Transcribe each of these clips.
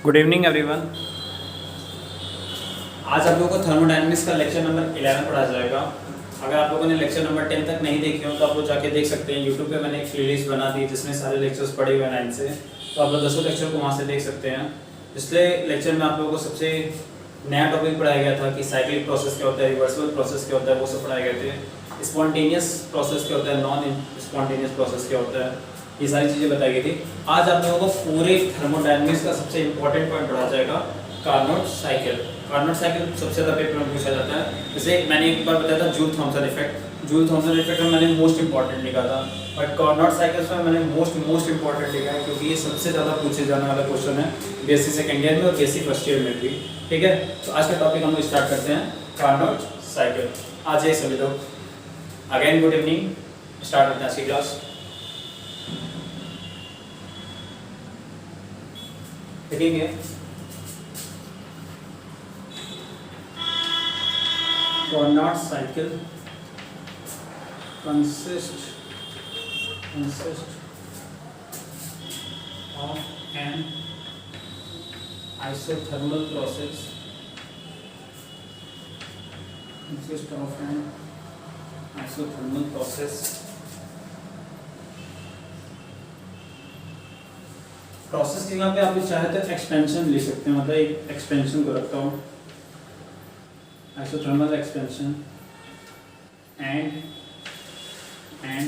Good evening everyone. आज आप लोगों को थर्मोडायनेमिक्स का लेक्चर नंबर 11 पढ़ा जाएगा। अगर आप लोगों ने लेक्चर नंबर 10 तक नहीं देखे हो तो आप लोग जाके देख सकते हैं। यूट्यूब पे मैंने एक प्लेलिस्ट बना दी जिसमें सारे लेक्चर्स पढ़े हुए हैं 9 से, तो आप लोग 10 लेक्चर को वहाँ से देख सकते हैं। पिछले लेक्चर में आप लोगों को सबसे नया टॉपिक पढ़ाया गया था कि साइक्लिक प्रोसेस क्या होता है, रिवर्सिबल प्रोसेस क्या होता है, वो सब पढ़ाए गए थे। स्पॉन्टेनियस प्रोसेस क्या होता है, नॉन स्पॉन्टेनियस प्रोसेस क्या होता है, ये सारी चीज़ें बताई गई थी। आज आप लोगों को पूरे थर्मोडायनेमिक्स का सबसे इंपॉर्टेंट पॉइंट पढ़ा जाएगा, कार्नोट साइकिल। कार्नोट साइकिल सबसे ज़्यादा पेपर में पूछा जाता है। जैसे मैंने एक बार बताया था Joule Thomson effect, Joule Thomson effect में मैंने मोस्ट इंपॉर्टेंट लिखा था, बट कार्नोट साइकिल्स में मैंने मोस्ट इंपॉर्टेंट लिखा है क्योंकि ये सबसे ज़्यादा पूछे जाने वाला क्वेश्चन है बीएससी सेकेंड ईयर में और बीएससी फर्स्ट ईयर में भी। ठीक है, तो आज का टॉपिक हम लोग स्टार्ट करते हैं, कार्नोट साइकिल। आज ये सभी लोग अगेन गुड इवनिंग, स्टार्ट करते हैं आज की क्लास। देखेंगे Carnot cycle consist of an isothermal process, process की जगह पे आप चाहे तो एक्सपेंशन लिख सकते हैं, मतलब एक एक्सपेंशन को रखता हूँ, isothermal expansion and an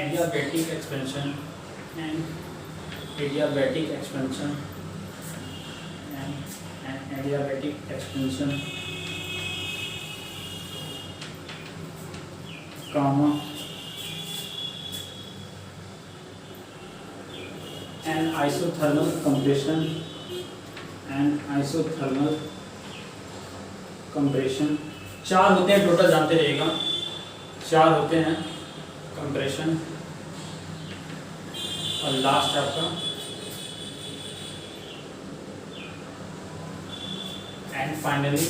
adiabatic expansion comma an isothermal compression। चार होते हैं टोटल, जानते रहिएगा, चार होते हैं, कंप्रेशन और लास्ट आपका and finally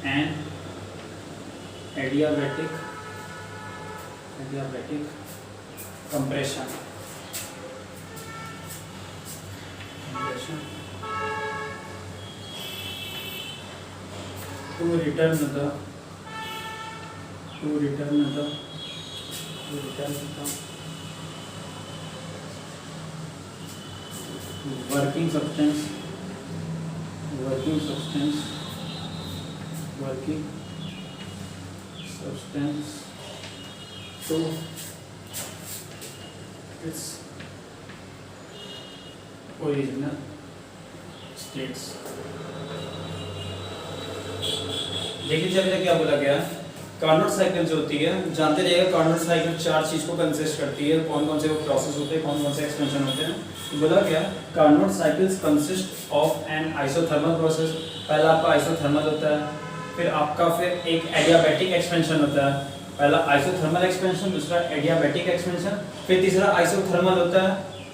and adiabatic compression. to return the working substance to its original states। देखिए चलिए क्या बोला गया, कार्नोट साइकिल जो होती है, जानते रहिएगा कार्नोट साइकिल चार चीज को कंसिस्ट करती है। कौन कौन से वो प्रोसेस होते हैं, कौन कौन से एक्सपेंशन होते हैं, तो बोला गया Carnot cycles consist of N isothermal process. पहला आपका आइसोथर्मल होता है, फिर आपका फिर एक एडियाबैटिक एक्सपेंशन होता है। पहला आइसोथर्मल एक्सपेंशन, दूसरा एडियाबैटिक एक्सपेंशन, फिर तीसरा आइसोथर्मल होता है,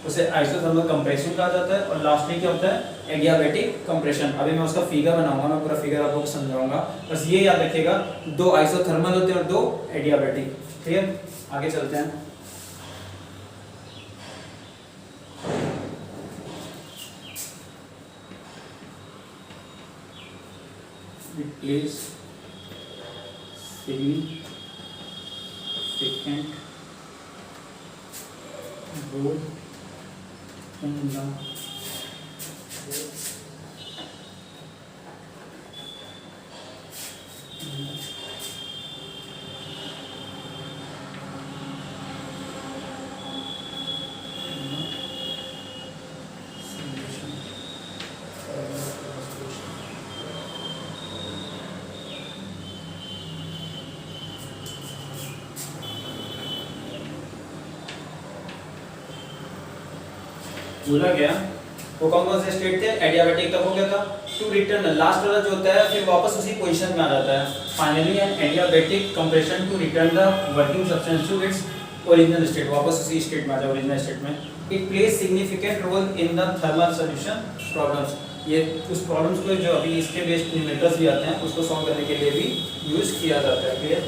उसे आइसोथर्मल कंप्रेशन कहा जाता है, और लास्ट में क्या होता है, एडियाबैटिक कंप्रेशन। अभी मैं उसका फिगर बनाऊंगा, मैं पूरा फिगर आप लोगों को समझाऊंगा, बस ये याद रखिएगा, दो आइसोथर्मल होते हैं और दो एडियाबैटिक। ठीक है, आगे चलते हैं। It plays significant role in the बोला गया वो कौन कौन से स्टेट थे, एडियाबैटिक तक हो गया था, टू रिटर्न लास्ट वाला जो होता है फिर वापस उसी पोजीशन में आ जाता है। Finally an adiabatic compression to return the working substance to its original state, वापस उसी स्टेट में आ जाए, ओरिजिनल स्टेट में। It plays significant role in the thermal solution problems. ये उस प्रॉब्लम्स को जो अभी इसके बेस्ड न्यूमेरिकल्स भी आते हैं उसको सॉल्व करने के लिए भी यूज किया जाता है। Clear?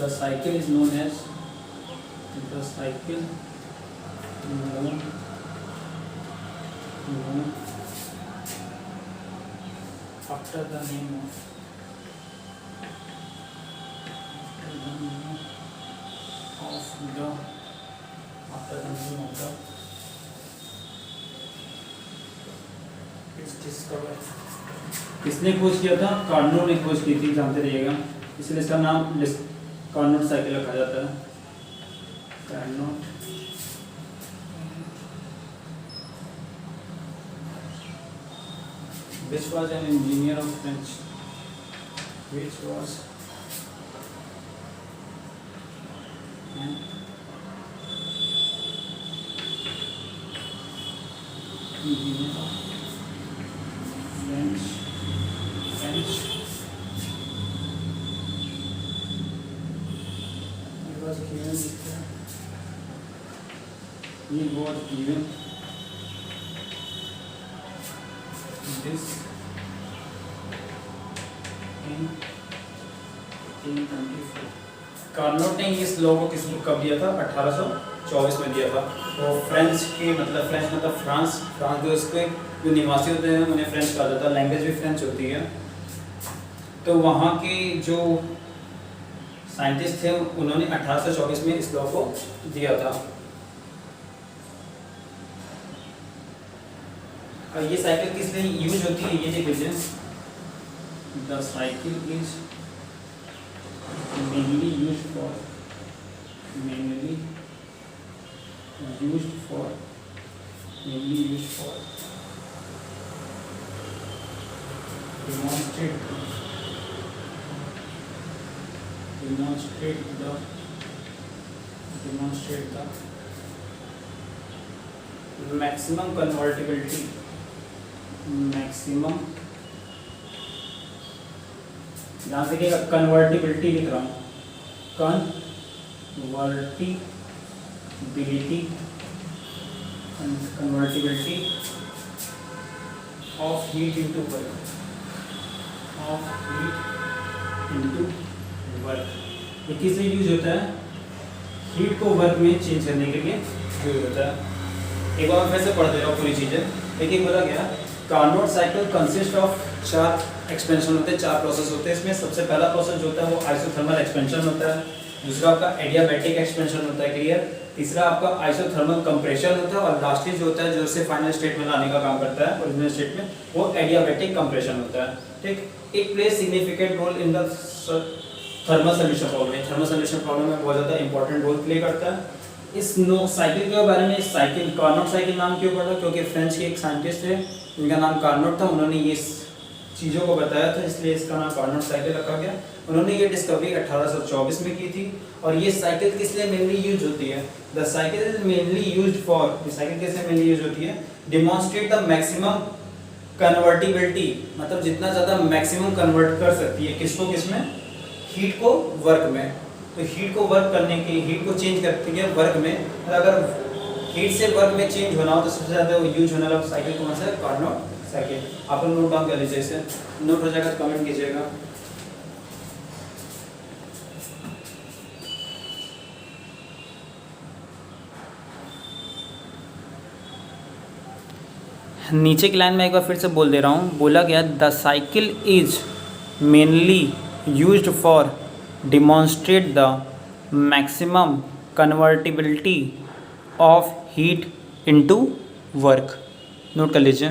The cycle is known as the cycle known after the name of the it's discovered। किसने खोज किया था? कार्नोट ने खोज की थी, जानते रहिएगा, इसलिए इसका नाम कार्नोट साइकिल रखा जाता है। Carnot which was an engineer of French, which was an engineer of French he was given this in 1824। Carnot ने इस लॉ को किस कब दिया था? 1824 में दिया था। तो फ्रेंच मतलब फ्रांस जो इसके जो निवासी होते हैं उन्हें फ्रेंच कहा जाता है, लैंग्वेज भी फ्रेंच होती है। तो वहाँ के जो साइंटिस्ट थे उन्होंने 1824 में इस लॉ को दिया था। ये साइकिल किस लिए यूज होती है ये देख लीजिए। The cycle is mainly used for demonstrate the maximum convertibility, ध्यान से देखिएगा, कन्वर्टिबिलिटी लिख रहा हूँ, convertibility of heat into work. ये किस लिए यूज होता है? हीट को वर्क में चेंज करने के लिए यूज होता है। एक बार फिर से पढ़ दे रहा हूँ पूरी चीज़ें। देखिए बोला गया, Carnot cycle consist of 4 expansion होते हैं, 4 प्रोसेस होते हैं। इसमें सबसे पहला प्रोसेस जो होता है वो आइसोथर्मल एक्सपेंशन होता है, दूसरा आपका एडियाबैटिक एक्सपेंशन होता है, क्लियर, तीसरा आपका आइसोथर्मल कंप्रेशन होता है, और लास्टली जो होता है जो उसे फाइनल स्टेट में लाने का काम करता है ओरिजिनल स्टेट में, वो एडियाबैटिक कंप्रेशन होता है। ठीक, it plays significant role in the thermal solution problem. Thermal solution problem में बहुत ज़्यादा इंपॉर्टेंट रोल प्ले करता है। इस साइकिल के बारे में, इस साइकिल कार्नोट साइकिल नाम क्यों पड़ा? क्योंकि फ्रेंच के एक साइंटिस्ट थे जिनका नाम कार्नोट था, उन्होंने ये चीज़ों को बताया था, इसलिए इसका नाम कार्नोट साइकिल रखा गया। उन्होंने ये डिस्कवरी 1824 में की थी। और ये साइकिल किस लिए मेनली यूज होती है? The cycle is mainly used for, cycle किस लिए मेनली यूज होती है? डिमॉन्स्ट्रेट द मैक्सिमम कन्वर्टिबिलिटी, मतलब जितना ज़्यादा मैक्सिमम कन्वर्ट कर सकती है, किसको किसमें? हीट को वर्क में। तो हीट को वर्क करने की, हीट को चेंज करती है वर्क में। अगर हीट से वर्क में चेंज होना हो तो सबसे ज़्यादा यूज होने वाला साइकिल कौन सा है? Carnot cycle. आप लोग नोट डाउन कर लीजिए, इसे नोट हो जाएगा तो कमेंट कीजिएगा। नीचे की लाइन में एक बार फिर से बोल दे रहा हूँ। बोला गया, the cycle is mainly used for demonstrate the maximum convertibility of heat into work. Note कर लीजिए।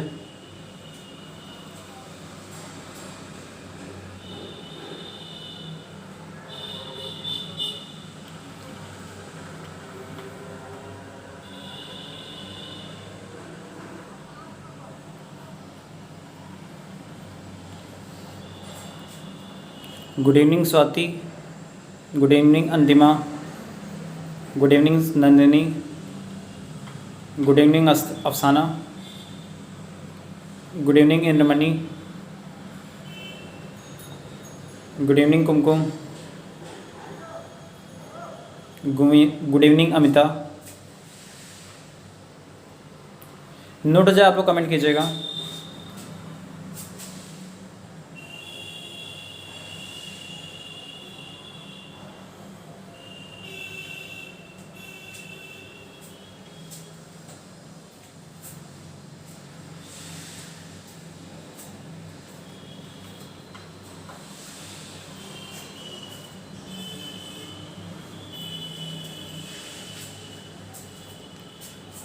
Good evening Swati, good evening Antima, good evening Nandini, good evening Afsana, good evening Indramani, good evening Kumkum, good evening Amita. Note हो जाए आप लोग कमेंट कीजिएगा।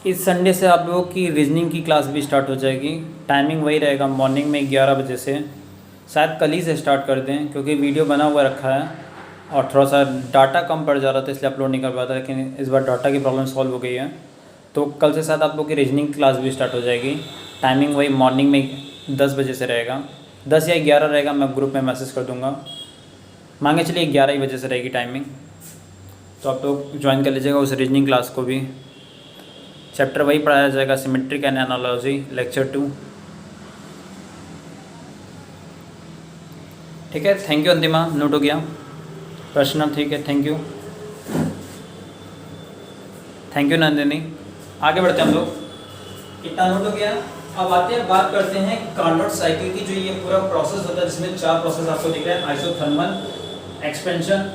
इस Sunday से आप लोगों की रीजनिंग की क्लास भी स्टार्ट हो जाएगी। टाइमिंग वही रहेगा, मॉर्निंग में 11 बजे से। शायद कल ही से स्टार्ट कर दें क्योंकि वीडियो बना हुआ रखा है और थोड़ा सा डाटा कम पड़ जा रहा था इसलिए अपलोड नहीं कर पाता, लेकिन इस बार डाटा की प्रॉब्लम सॉल्व हो गई है। तो कल से शायद आप लोग की रीजनिंग क्लास भी स्टार्ट हो जाएगी। टाइमिंग वही मॉर्निंग में 10 बजे से रहेगा, 10 या 11 रहेगा, मैं ग्रुप में मैसेज कर दूँगा। मांगे चलिए 11 ही बजे से रहेगी टाइमिंग, तो आप लोग ज्वाइन कर लीजिएगा उस रीजनिंग क्लास को भी। चैप्टर वही पढ़ाया जाएगा, सिमेट्रिक एंड एनालॉजी, लेक्चर 2। ठीक है, थैंक यू अंतिमा, नोट हो गया प्रश्न? ठीक है, thank you, thank you Nandini. आगे बढ़ते हैं हम लोग। कितना नोट हो गया? अब आते हैं, बात करते हैं कार्नोट साइकिल की। जो ये पूरा प्रोसेस होता है जिसमें 4 प्रोसेस आपको दिख रहे हैं, isothermal expansion,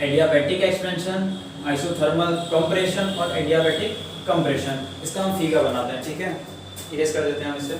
adiabatic expansion, isothermal compression और एडियाबैटिक कंप्रेशन। इसका हम फिगर बनाते हैं, ठीक है, इरेज कर देते हैं हम इसे।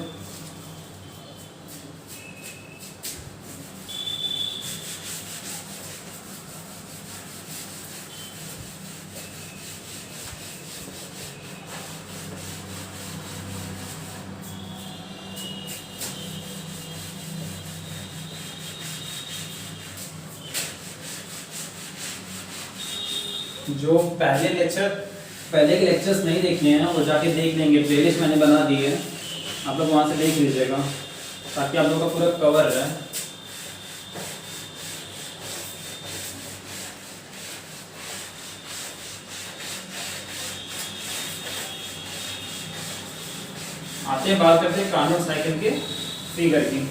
जो पहले के लेक्चर्स नहीं देखे हैं वो जाके देख लेंगे, प्लेलिस्ट मैंने बना दी है, आप लोग वहाँ से देख लीजिएगा ताकि आप लोगों का पूरा कवर है। आते हैं, बात करते हैं कार्नोट साइकिल के फिगर की।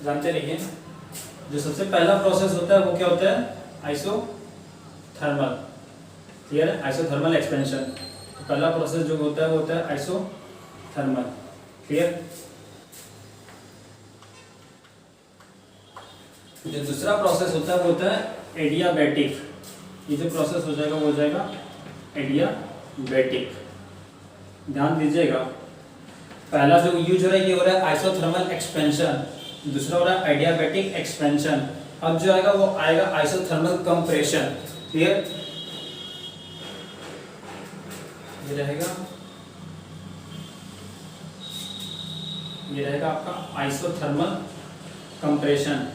जानते रहिए, जो सबसे पहला प्रोसेस होता है वो क्या होता है? आइसोथर्मल। क्लियर है? Isothermal expansion. तो पहला प्रोसेस जो होता है वो होता है आइसोथर्मल। क्लियर? जो दूसरा प्रोसेस होता है वो होता है एडियाबैटिक। ये जो प्रोसेस हो जाएगा वो हो जाएगा एडियाबैटिक। ध्यान दीजिएगा, पहला जो यूज हो रहा है ये हो रहा है आइसोथर्मल एक्सपेंशन, दूसरा हो रहा है एडियाबैटिक एक्सपेंशन। अब जो आएगा वो आएगा आइसोथर्मल कंप्रेशन। क्लियर? ये रहेगा आपका आइसोथर्मल कंप्रेशन।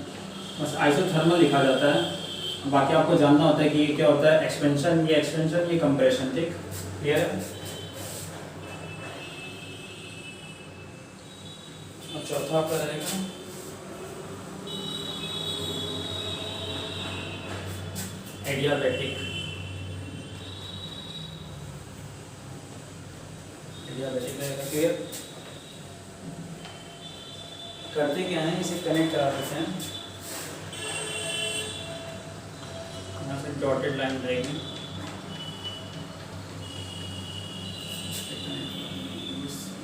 बस आइसोथर्मल लिखा जाता है, बाकी आपको जानना होता है कि ये क्या होता है, एक्सपेंशन, ये एक्सपेंशन, ये कंप्रेशन। ठीक, क्लियर है? अब चौथा आपका रहेगा एडियाबैटिक। रहेगा। क्लियर? करते क्या है, इसे कनेक्ट करा देते हैं। यहाँ से डॉटेड लाइन रहेगी,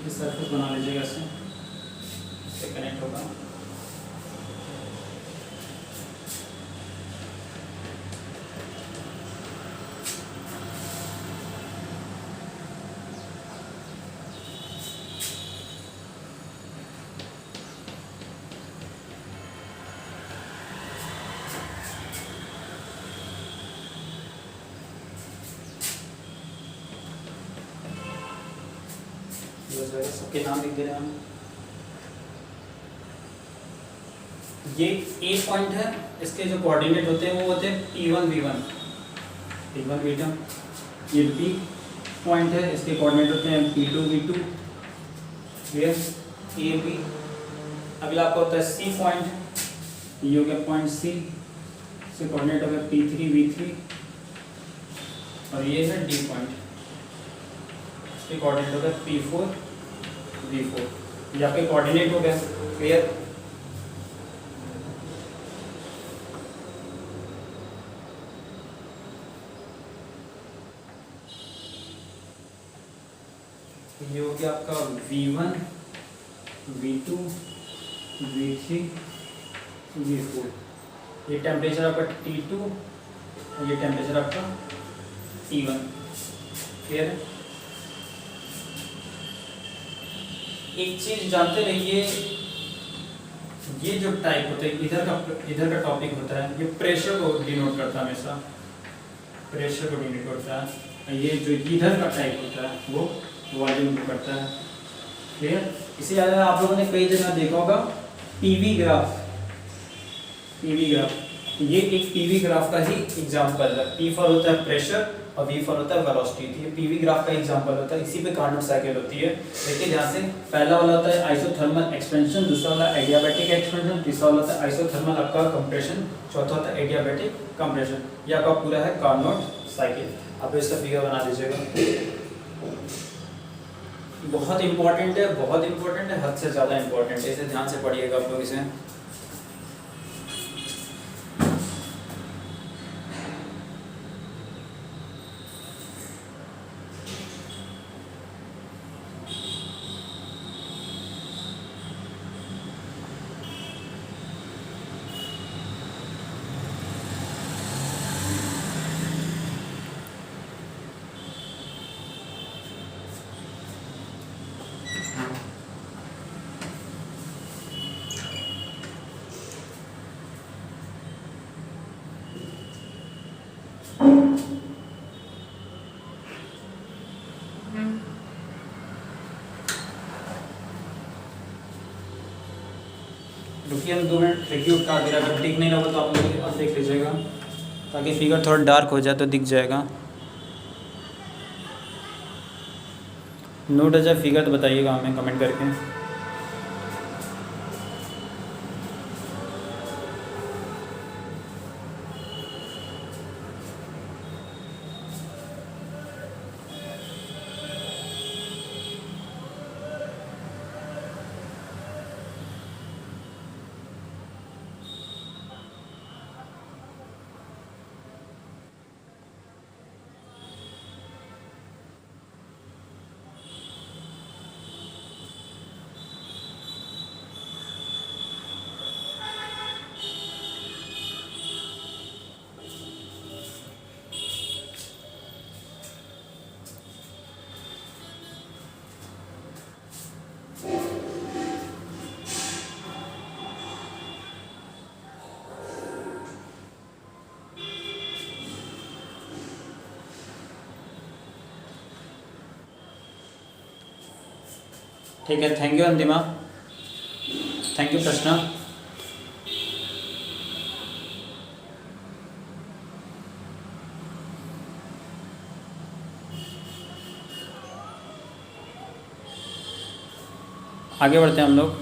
इस सर्कल बना लीजिएगा, इससे कनेक्ट होगा। सबके नाम लिख दे रहे हैं हम। ये ए पॉइंट है, इसके जो कोऑर्डिनेट होते हैं वो होते हैं P1 V1, P1 V1। ये बी पॉइंट है, इसके कोऑर्डिनेट होते हैं P2 V2। Clear? A B. अगला आपका होता है सी पॉइंट, ये हो गया पॉइंट सी, इसके कोऑर्डिनेट हो गया P3 V3। और ये है डी पॉइंट, इसके कोऑर्डिनेट हो गया P4 V4। ये आपके कोऑर्डिनेट हो गया। क्लियर? ये हो गया आपका V1 V2 V3 V4। ये टेम्परेचर आपका T2 और ये टेम्परेचर आपका T1। क्लियर है? एक चीज जानते रहिए, ये जो टाइप होता है इधर का टॉपिक होता है, ये प्रेशर को डिनोट करता है, हमेशा प्रेशर को डिनोट करता है। ये जो इधर का टाइप होता है वो वॉल्यूम को करता है। क्लियर? इसी अलावा आप लोगों ने कई जगह देखा होगा पीवी ग्राफ। पीवी ग्राफ ये एक पीवी ग्राफ का ही एग्जांपल है। पी फॉर होता है प्रेशर और वी फॉर होता है वेलोसिटी। ये पीवी ग्राफ का एग्जांपल होता है, इसी पे कार्नोट साइकिल होती है। देखिए ध्यान से, पहला वाला होता है आइसोथर्मल एक्सपेंशन, दूसरा वाला एडियाबैटिक एक्सपेंशन, तीसरा वाला होता है आइसोथर्मल आपका कंप्रेशन, चौथा होता है एडियाबैटिक कंप्रेशन। ये आपका पूरा है कार्नोट साइकिल। आप इसका फिगर बना दीजिएगा। बहुत इंपॉर्टेंट है, बहुत इंपॉर्टेंट है, हद से ज़्यादा इंपॉर्टेंट है, इसे ध्यान से पढ़िएगा आप लोग इसे। रुकिए हम 2 मिनट देखिए उठा दे रहा है, अगर दिख नहीं रहा हो तो आप लोग अब देख लीजिएगा, ताकि फिगर थोड़ा डार्क हो जाए तो दिख जाएगा। नोट अच्छा फिगर तो बताइएगा हमें कमेंट करके। ठीक है, thank you Antima, thank you प्रश्न। आगे बढ़ते हैं हम लोग।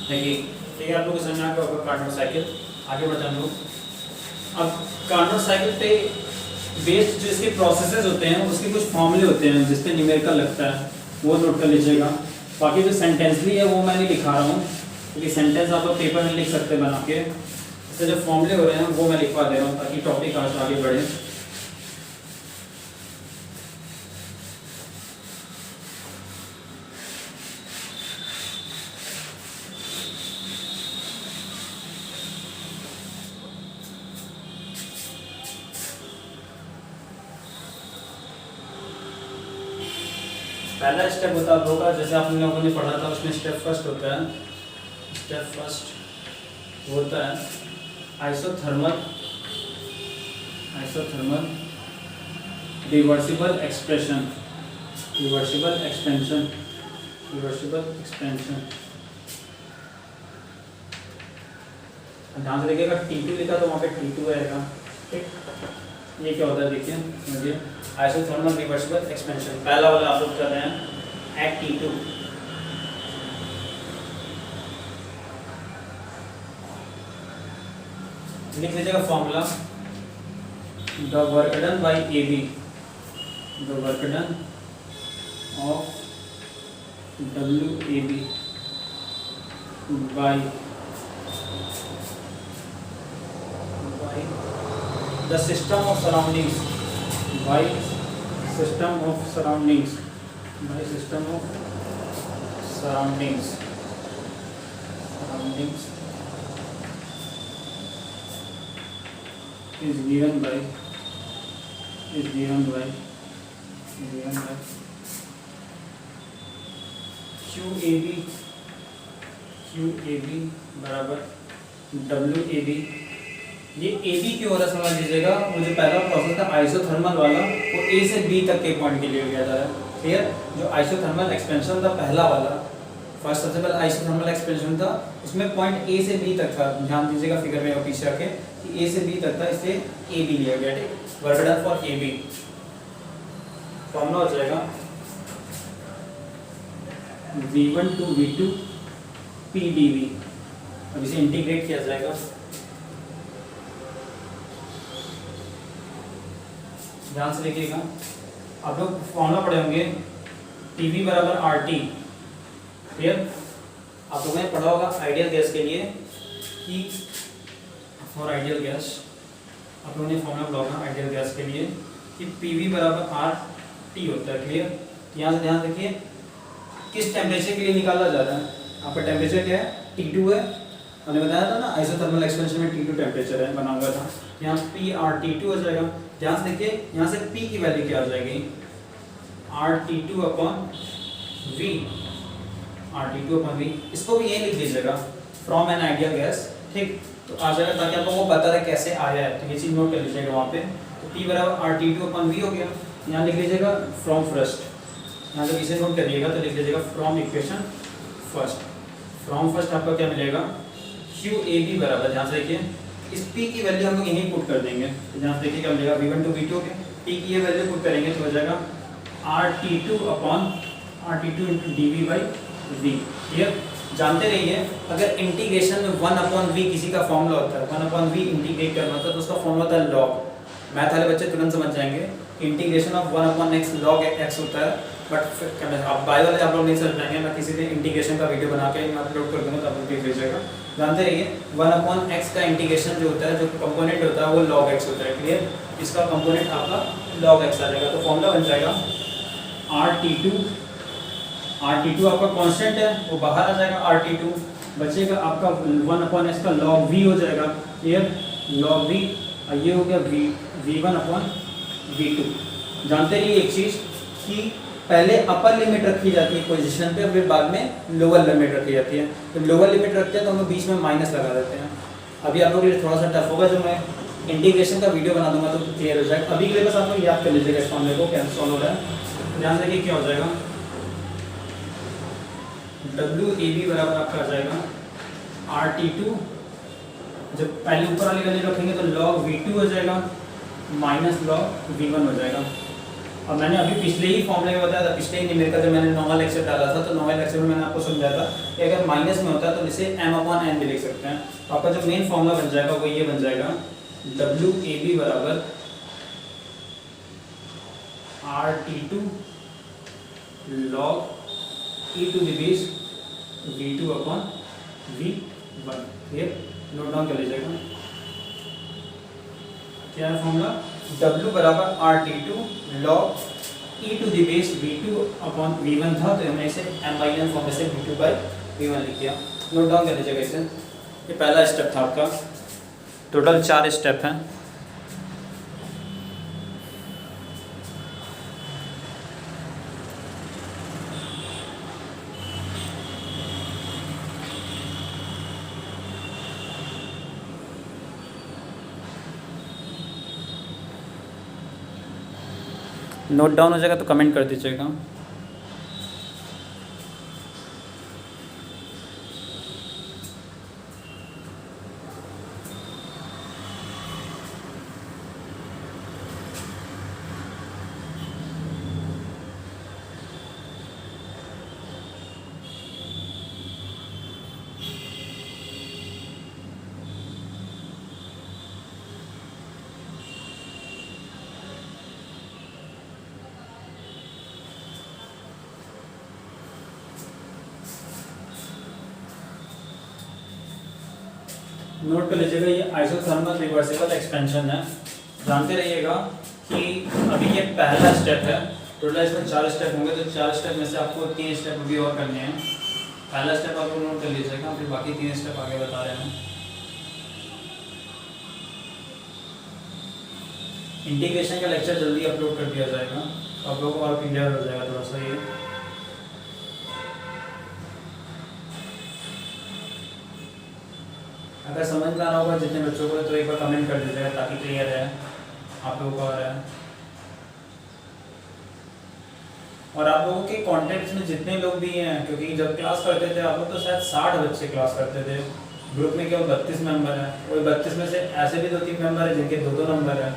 देखिए ठीक है, आप लोग को समझ में आ गया होगा कार्नोट साइकिल। आगे बढ़ते हैं हम लोग। अब कार्नोट साइकिल पे बेस्ड जो इसके प्रोसेसेस होते हैं उसके कुछ फॉर्मूले होते हैं जिस पे न्यूमेरिकल लगता है, वो नोट कर लीजिएगा। बाकी जो सेंटेंसली है वो मैं नहीं लिखा रहा हूँ, क्योंकि सेंटेंस आप लोग पेपर में लिख सकते हैं बना के। इससे जो फॉर्मूले हो रहे हैं वो मैं लिखवा दे रहा हूँ ताकि टॉपिक आज आगे बढ़े। पहला स्टेप होता है होगा, जैसे आप लोगों ने पढ़ा था उसमें स्टेप फर्स्ट होता है, स्टेप फर्स्ट होता है isothermal reversible expression, reversible expansion, reversible expansion. ध्यान से देखिएगा, T2 लिखा तो वहाँ पे T2 आएगा। ठीक, ये क्या होता है देखिए मुझे, आइसोथर्मल रिवर्सिबल एक्सपेंशन। पहला वाला आप लोग कर रहे हैं एट T2। लिख लीजिएगा formula, the work done by AB, the work done of WAB by the system of surroundings, by system of surroundings, by system of surroundings, surroundings is given by QAB बराबर WAB। ये AB क्यों हो रहा है समझ लीजिएगा। वो जो पहला प्रोसेस था आइसोथर्मल वाला, वो A से B तक के पॉइंट के लिए लिया जा रहा है। क्लियर। जो आइसोथर्मल एक्सपेंशन था पहला वाला, फर्स्ट सबसे पहले आइसोथर्मल एक्सपेंशन था, उसमें पॉइंट A से B तक था। ध्यान दीजिएगा फिगर में पीछे आके कि A से B तक था, इसलिए AB लिया गया। ठीक, work done for AB। Formula हो जाएगा V1 to V2 PdV। अब इसे इंटीग्रेट किया जाएगा। ध्यान से देखिएगा, आप लोग फॉर्मूला पढ़े होंगे PV बराबर RT। क्लियर। आप लोगों ने पढ़ा होगा आइडियल गैस के लिए कि फॉर आइडियल गैस, आप लोगों ने फॉर्मूला पढ़ा होगा आइडियल गैस के लिए कि PV बराबर RT होता है। क्लियर। यहाँ से ध्यान रखिए किस टेम्परेचर के लिए निकाला जा रहा है। आपका टेम्परेचर क्या है, T2 है। हमने बताया था ना आइसोथर्मल एक्सपेंशन में T2 टेम्परेचर है, बना हुआ था। यहाँ PRT2 हो जाएगा। ध्यान से देखिए यहाँ से P की वैल्यू क्या आ जाएगी, RT2/V। इसको भी यही लिख दीजिएगा फ्रॉम एन आइडियल गैस। ठीक, तो आ जाएगा ताकि आप लोगों को पता है कैसे आया है। तो ये चीज़ नोट कर लीजिएगा वहाँ पे। तो P बराबर RT2/V हो गया। यहाँ लिख लीजिएगा फ्रॉम फर्स्ट, यहाँ जब इसे नोट करिएगा तो लिख लीजिएगा from equation first. From first आपका क्या मिलेगा, QAB बराबर, ध्यान से देखिए इस P की वैल्यू हम लोग यहीं पुट कर देंगे। तो ध्यान से देखिए क्या मिलेगा, V1 to V2 के P की ये वैल्यू पुट करेंगे तो हो जाएगा RT2 into dV/V। क्लियर। जानते रहिए अगर इंटीग्रेशन में 1/V किसी का फॉर्मूला होता है, 1/V इंटीग्रेट करना होता है तो उसका फॉर्मूला होता है लॉग। मैथ वाले बच्चे तुरंत समझ जाएंगे integration of 1/x log x होता है। बट आप बायो वाले आप लोग नहीं समझ पाएंगे। मैं किसी दिन इंटीग्रेशन का वीडियो बना के मैं अपलोड कर दूँगा तो आप लोग देख लीजिएगा। जानते रहिए 1/x का इंटीग्रेशन जो होता है, जो कंपोनेंट होता है वो log x होता है। क्लियर। इसका कंपोनेंट आपका log x आ जाएगा। तो फॉर्मूला बन जाएगा RT2 आपका कांस्टेंट है, वो बाहर आ जाएगा। RT2 बचेगा आपका 1/x का log V हो जाएगा। क्लियर। log V, ये हो गया V1/V2। जानते रहिए एक चीज़ कि पहले अपर लिमिट रखी जाती है पोजीशन पे, फिर बाद में लोअर लिमिट रखी जाती है। तो लोअर लिमिट रखते हैं तो हम लोग बीच में माइनस लगा देते हैं। अभी आप लोग ये थोड़ा सा टफ होगा, जो मैं इंटीग्रेशन का वीडियो बना दूंगा तो क्लियर हो जाएगा। अभी के लिए बस आप लोग याद कर लीजिएगा इस फॉर्मूले को कैसे सॉल्व हो रहा है। ध्यान से देखिए क्या हो जाएगा, WAB बराबर आपका आ जाएगा RT2, जब पहले ऊपर वाली वैल्यू रखेंगे तो log V2 हो जाएगा माइनस log V1 हो जाएगा। और मैंने अभी पिछले ही फॉर्मूले में बताया था, पिछले ही न्यूमेरिकल जब मैंने नॉर्मल लेक्चर डाला था तो नॉर्मल लेक्चर में मैंने आपको समझाया था कि अगर माइनस में होता है तो इसे m/n भी लिख सकते हैं। तो आपका जो मेन फॉर्मूला बन जाएगा वो ये बन जाएगा WAB बराबर RT2 log e⁻V2/V1। ये नोट डाउन कर लीजिएगा। क्या है फॉर्मूला, W बराबर RT2 log e⁻V2/V1 था, तो हमने इसे m/n फॉर्म में से V2/V1 लिख दिया। नोट डाउन कर लीजिएगा इसे। ये पहला स्टेप था आपका। टोटल 4 स्टेप हैं। नोट डाउन हो जाएगा तो कमेंट कर दीजिएगा। नोट कर लीजिएगा, ये आइसोथर्मल रिवर्सिबल एक्सपेंशन है। जानते रहिएगा कि अभी ये पहला स्टेप है। टोटल इसमें 4 स्टेप होंगे, तो 4 स्टेप में से आपको 3 स्टेप अभी और करने हैं। पहला स्टेप आप लोग नोट कर लीजिएगा, फिर बाकी 3 स्टेप आगे बता रहे हैं। इंटीग्रेशन का लेक्चर जल्दी अपलोड कर दिया जाएगा, तो आप लोगों को और क्लियर हो जाएगा थोड़ा सा ये। अगर समझ में आ रहा होगा जितने बच्चों को तो एक बार कमेंट कर दीजिएगा ताकि क्लियर है आप लोगों को आ रहा है। और आप लोगों के कॉन्टेक्ट्स में जितने लोग भी हैं, क्योंकि जब क्लास करते थे आप लोग तो शायद 60 बच्चे क्लास करते थे, ग्रुप में केवल 32 मेंबर हैं। वही 32 में से ऐसे भी 2-3 मेंबर हैं जिनके 2-2 नंबर हैं,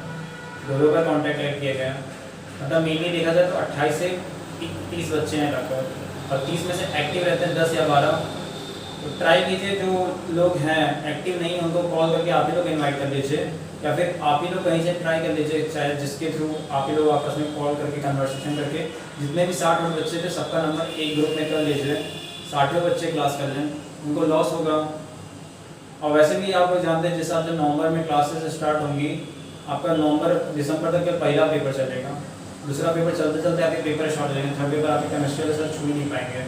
2-2 का कॉन्टैक्ट ऐड किए गए हैं। मतलब मेनली देखा जाए तो 28 से 30 बच्चे हैं लगभग, और 30 में से एक्टिव रहते हैं 10 या 12। तो ट्राई कीजिए, जो लोग हैं एक्टिव नहीं उनको कॉल करके आप ही लोग इन्वाइट कर लीजिए, या फिर आप ही लोग कहीं से ट्राई कर लीजिए, चाहे जिसके थ्रू आप ही लोग आपस में कॉल करके कन्वर्सेशन करके जितने भी 60 बच्चे थे सबका नंबर एक ग्रुप में कर लीजिए, 60 बच्चे क्लास कर लें, उनको लॉस होगा। और वैसे भी आप लोग जानते हैं जिस हिसाब से नवंबर में क्लासेस स्टार्ट होंगी, आपका नवंबर दिसंबर तक का पहला पेपर चलेगा, दूसरा पेपर चलते चलते आपके पेपर स्टार्ट हो जाएंगे, थर्ड पेपर आपके केमिस्ट्री वाले सर छू ही नहीं पाएंगे।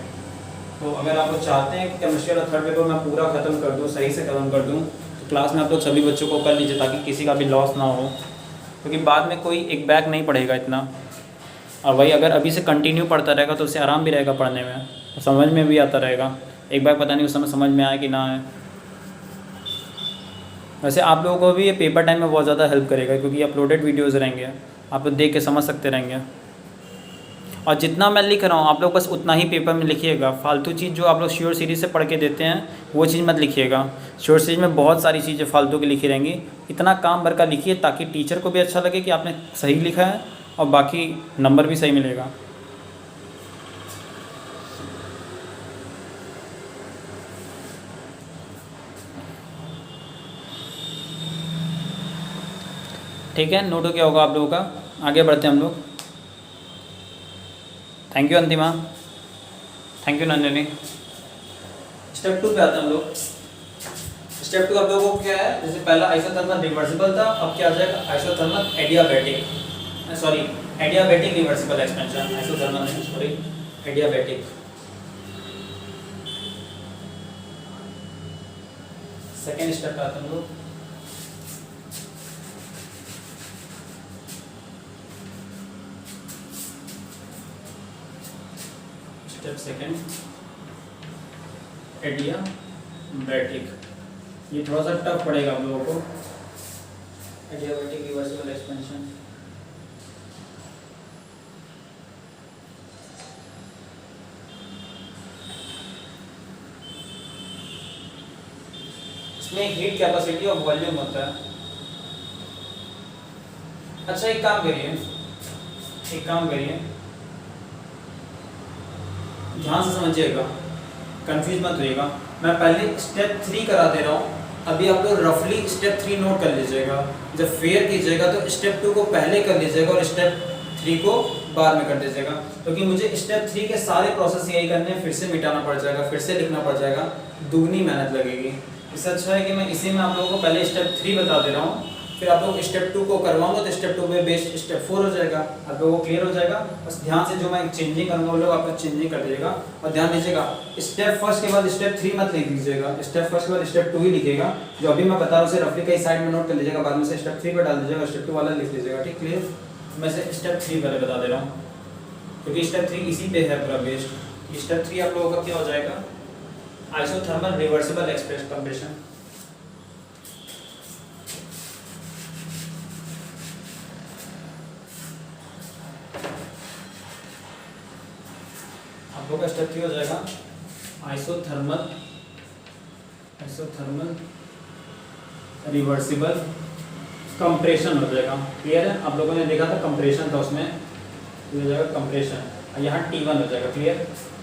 तो अगर आप लोग चाहते हैं कि केमिस्ट्री वाला थर्ड पेपर मैं पूरा ख़त्म कर दूँ, सही से ख़त्म कर दूँ, तो क्लास में आप लोग सभी बच्चों को कर लीजिए ताकि किसी का भी लॉस ना हो, क्योंकि बाद में कोई एक बैक नहीं पढ़ेगा इतना। और वही अगर अभी से कंटिन्यू पढ़ता रहेगा तो उससे आराम भी रहेगा पढ़ने में, समझ में भी आता रहेगा। एक बार पता नहीं उस समय समझ में आए कि ना आए। वैसे आप लोगों को भी ये पेपर टाइम में बहुत ज़्यादा हेल्प करेगा, क्योंकि अपलोडेड वीडियोज़ रहेंगे, आप लोग देख के समझ सकते रहेंगे। और जितना मैं लिख रहा हूँ आप लोग बस उतना ही पेपर में लिखिएगा, फालतू चीज़ जो आप लोग श्योर सीरीज से पढ़ के देते हैं वो चीज़ मत लिखिएगा। श्योर सीरीज में बहुत सारी चीज़ें फालतू की लिखी रहेंगी, इतना काम भर का लिखिए ताकि टीचर को भी अच्छा लगे कि आपने सही लिखा है और बाकी नंबर भी सही मिलेगा। ठीक है, नोट हो क्या होगा आप लोगों का। आगे बढ़ते हैं हम लोग। Thank you Antima, thank you Nandini. Step 2 पे आते हैं हम लोग। स्टेप 2 आप लोगों को क्या है, जैसे पहला आइसोथर्मल रिवर्सिबल था, अब क्या आ जाएगा isothermal adiabatic, sorry adiabatic reversible expansion, isothermal नहीं सॉरी एडियाबैटिक। सेकेंड स्टेप पे आते हैं हम लोग। स्टेप सेकेंड एडियाबैटिक, ये थोड़ा सा टफ पड़ेगा आप लोगों को। एडियाबैटिक रिवर्सिबल एक्सपेंशन इसमें हीट कैपेसिटी और वॉल्यूम होता है। अच्छा एक काम करिए ध्यान से समझिएगा, कंफ्यूज मत होइएगा। मैं पहले स्टेप 3 करा दे रहा हूँ, अभी आप लोग रफली स्टेप 3 नोट कर लीजिएगा। जब फेयर कीजिएगा तो स्टेप 2 को पहले कर लीजिएगा और स्टेप 3 को बाद में कर दीजिएगा, क्योंकि मुझे स्टेप 3 के सारे प्रोसेस यही करने हैं, फिर से मिटाना पड़ जाएगा, फिर से लिखना पड़ जाएगा, दुगनी मेहनत लगेगी। इससे अच्छा है कि मैं इसी में आप लोगों को पहले स्टेप 3 बता दे रहा हूँ, फिर आप लोग स्टेप 2 को करवाऊंगा तो स्टेप 2 में बेस्ट स्टेप 4 हो जाएगा, आप लोगों को क्लियर हो जाएगा। बस ध्यान से जो मैं चेंजिंग करूँगा वो लोग आप लोग चेंजिंग कर दीजिएगा। और ध्यान दीजिएगा स्टेप फर्स्ट के बाद स्टेप 3 मत लिख दीजिएगा, स्टेप फर्स्ट के बाद स्टेप 2 ही लिखिएगा। जो अभी मैं बता रहा हूँ उसे रफली कई साइड में नोट कर लीजिएगा, बाद में से स्टेप 3 पर डाल दीजिएगा, स्टेप 2 वाला लिख लीजिएगा। ठीक क्लियर। मैं से स्टेप 3 पहले बता दे रहा हूँ, क्योंकि स्टेप 3 इसी पे है पूरा बेस्ड। स्टेप 3 आप लोगों का क्या हो जाएगा, आइसोथर्मल रिवर्सिबल एक्सप्रेस कंप्रेशन। आप लोग का स्टेप 3 हो जाएगा आइसोथर्मल रिवर्सिबल कंप्रेशन हो जाएगा। क्लियर है, आप लोगों ने देखा था कंप्रेशन था, उसमें हो जाएगा कंप्रेशन, यहाँ T1 हो जाएगा। क्लियर,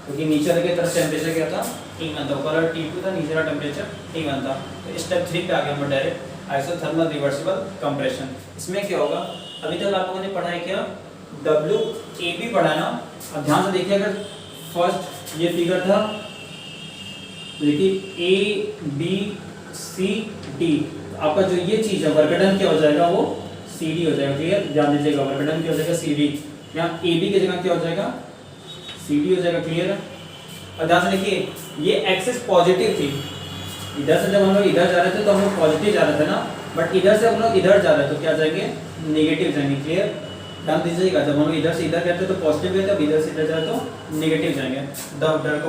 क्योंकि नीचे लगे तरफ टेम्परेचर क्या था T1 था, ऊपर T2 था, नीचे का टेम्परेचर T1 था। तो स्टेप 3 पे आ गया हम डायरेक्ट आइसोथर्मल रिवर्सिबल कंप्रेशन। इसमें क्या होगा, अभी तक आप लोगों ने पढ़ा है क्या, WAB पढ़ा है ना। अब ध्यान से देखिए, अगर फर्स्ट ये फिगर था, देखिए ABCD, आपका जो ये चीज है वर्क डन क्या हो जाएगा, वो CD हो जाएगा। क्लियर, ध्यान दीजिएगा, वर्क डन क्या हो जाएगा CD, यहाँ AB की जगह क्या हो जाएगा CD हो जाएगा। क्लियर है, और ध्यान से देखिए ये एक्सिस पॉजिटिव थी, इधर से जब हम लोग इधर जा रहे थे तो हम लोग पॉजिटिव जा रहे थे ना, बट इधर से हम लोग इधर जा रहे हैं तो क्या जाएंगे, नेगेटिव जाएंगे। क्लियर, ध्यान दीजिएगा, जब हम लोग इधर से इधर कहते हैं तो पॉजिटिव है, जब इधर से इधर जाए तो नेगेटिव जाएंगे। The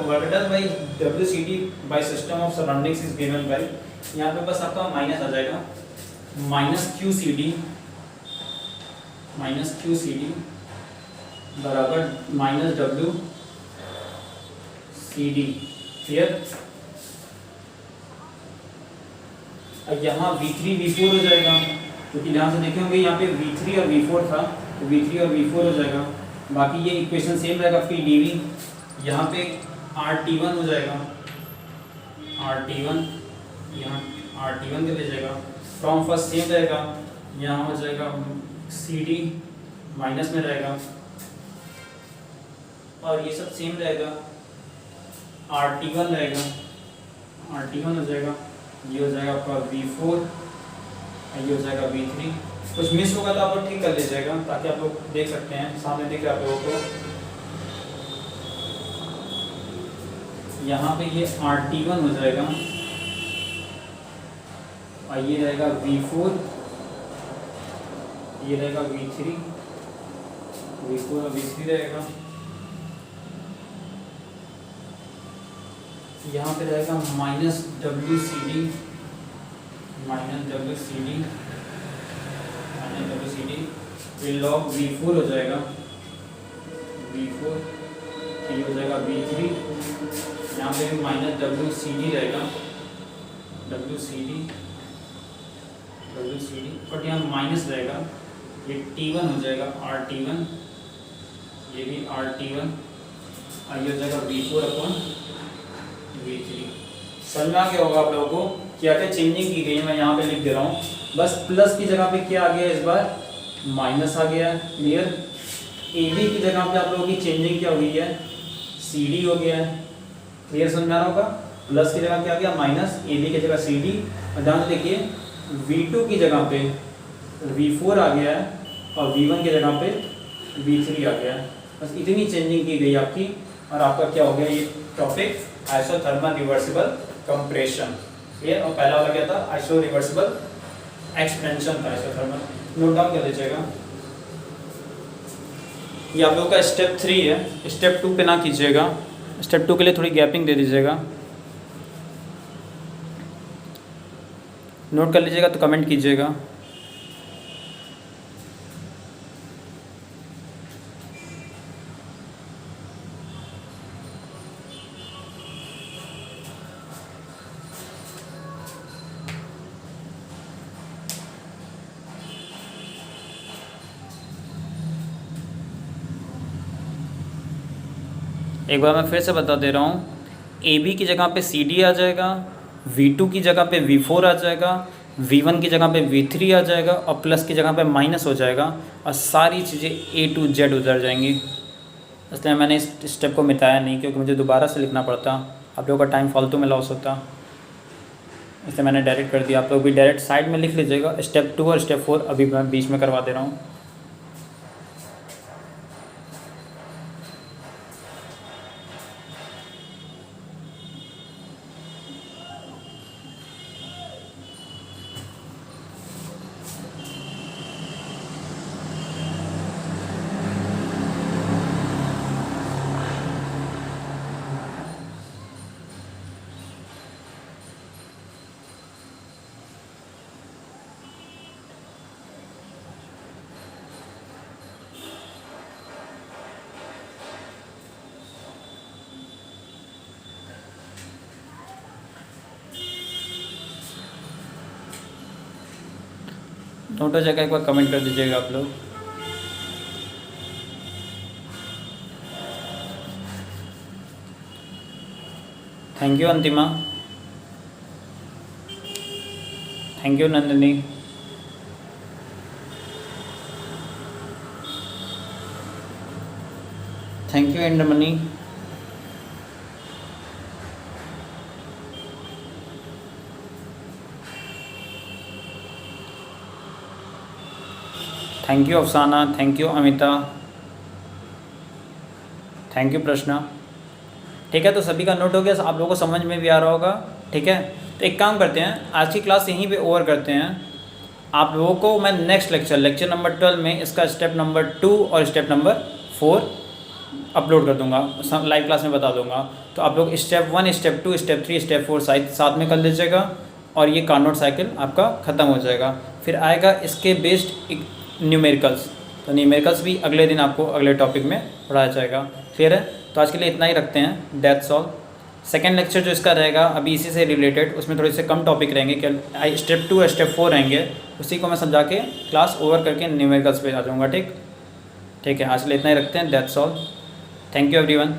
work done by WCD by system of surroundings is given by, यहाँ पे बस आपका माइनस आ जाएगा, माइनस क्यू सी डी बराबर माइनस WCD। क्लियर, अब यहाँ V3 V4 हो जाएगा, क्योंकि ध्यान से देखे होंगे यहाँ पे V3 और V4 था, तो V3 और V4 हो जाएगा। बाकी ये इक्वेशन सेम रहेगा, फिर dV यहाँ पे RT1 हो जाएगा, RT1 यहाँ RT1 के ले जाएगा, फ्रॉम फर्स्ट सेम रहेगा, यहाँ हो जाएगा CD माइनस में रहेगा, और ये सब सेम रहेगा, RT1 रहेगा, RT1 हो जाएगा, ये हो जाएगा आपका V4, ये हो जाएगा V3। कुछ मिस होगा तो आप लोग ठीक कर लीजिएगा, ताकि आप लोग देख सकते हैं, सामने दिख रहा है आप लोगों को। यहाँ पे ये RT1 हो जाएगा, और ये रहेगा V4, ये रहेगा V3, V4 और V3 रहेगा। यहाँ पे रहेगा माइनस WCD, फिर लॉग V4 हो जाएगा, V4, ये हो जाएगा V3, यहाँ पे भी माइनस WCD रहेगा, WCD, बट यहाँ माइनस रहेगा, ये T1 हो जाएगा, RT1, ये भी RT1, और ये हो जाएगा V4 अपॉन V3। समझ में आ गया होगा आप लोगों को क्या क्या चेंजिंग की गई है, मैं यहाँ पे लिख दे रहा हूँ। बस प्लस की जगह पे क्या आ गया इस बार, माइनस आ गया है। क्लियर, AB की जगह पे आप लोगों की चेंजिंग क्या हुई है, CD हो गया है। क्लियर, समझ में आ रहा होगा, प्लस की जगह क्या आ गया माइनस, AB की जगह CD, और ध्यान से देखिए V2 की जगह पे V4 आ गया है, और V1 की जगह पे V3 आ गया है। बस इतनी चेंजिंग की गई आपकी, और आपका क्या हो गया ये टॉपिक आइसोथर्मल रिवर्सिबल कंप्रेशन। ये और पहला वाला क्या था, आइसो रिवर्सिबल एक्सपेंशन था, आइसोथर्मल। नोट डाउन कर लीजिएगा। ये आप लोगों का स्टेप 3 है, स्टेप 2 पे ना कीजिएगा, स्टेप 2 के लिए थोड़ी गैपिंग दे दीजिएगा। नोट कर लीजिएगा तो कमेंट कीजिएगा। एक बार मैं फिर से बता दे रहा हूँ, AB की जगह पे CD आ जाएगा, V2 की जगह पे V4 आ जाएगा, V1 की जगह पे V3 आ जाएगा, और प्लस की जगह पे माइनस हो जाएगा, और सारी चीज़ें A to Z उधर जाएंगी। इसलिए मैंने इस स्टेप को मिटाया नहीं, क्योंकि मुझे दोबारा से लिखना पड़ता, आप लोगों का टाइम फालतू में लॉस होता, इसलिए मैंने डायरेक्ट कर दिया। आप लोग भी डायरेक्ट साइड में लिख लीजिएगा। स्टेप 2 और स्टेप 4 अभी मैं बीच में करवा दे रहा हूँ। नोट हो जाएगा, एक बार कमेंट कर दीजिएगा आप लोग। Thank you Antima, thank you Nandini, thank you Indramani, thank you Afsana, thank you Amita, thank you प्रश्न। ठीक है, तो सभी का नोट हो गया, आप लोगों को समझ में भी आ रहा होगा। ठीक है, तो एक काम करते हैं, आज की क्लास यहीं पे ओवर करते हैं। आप लोगों को मैं नेक्स्ट लेक्चर नंबर 12 में इसका स्टेप नंबर 2 और स्टेप नंबर 4 अपलोड कर दूंगा, लाइव क्लास में बता दूंगा। तो आप लोग स्टेप 1, स्टेप 2, स्टेप 3, स्टेप 4 साथ में कर लीजिएगा और ये कार्नोट साइकिल आपका ख़त्म हो जाएगा। फिर आएगा इसके बेस्ड न्यूमेरिकल्स, तो न्यूमेरिकल्स भी अगले दिन आपको अगले टॉपिक में पढ़ाया जाएगा। क्लियर है? तो आज के लिए इतना ही रखते हैं। That's all. सेकेंड लेक्चर जो इसका रहेगा अभी इसी से रिलेटेड, उसमें थोड़े से कम टॉपिक रहेंगे, क्या स्टेप 2 और स्टेप 4 रहेंगे, उसी को मैं समझा के क्लास ओवर करके न्यूमेरिकल्स पे आ जाऊँगा। ठीक है, आज के लिए इतना ही रखते हैं। That's all. Thank you everyone.